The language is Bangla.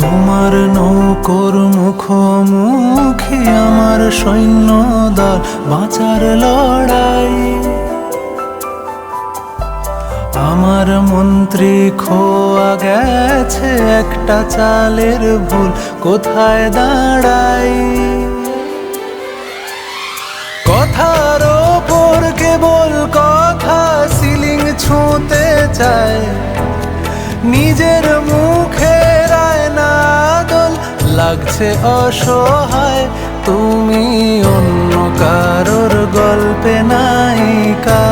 তোমার নৌকোর মুখোমুখি আমার সৈন্যদল, বাঁচার লড়াই। আমার মন্ত্রী খোয়া গেছে, একটা চালের ভুল কোথায় দাঁড়াই। কথার ওপর কেবল কথা, সিলিং ছুঁতে চায়, নিজের মুখের আয়না দোল লাগছে অসহায়। তুমি অন্য কারোর গল্পে নায়িকা।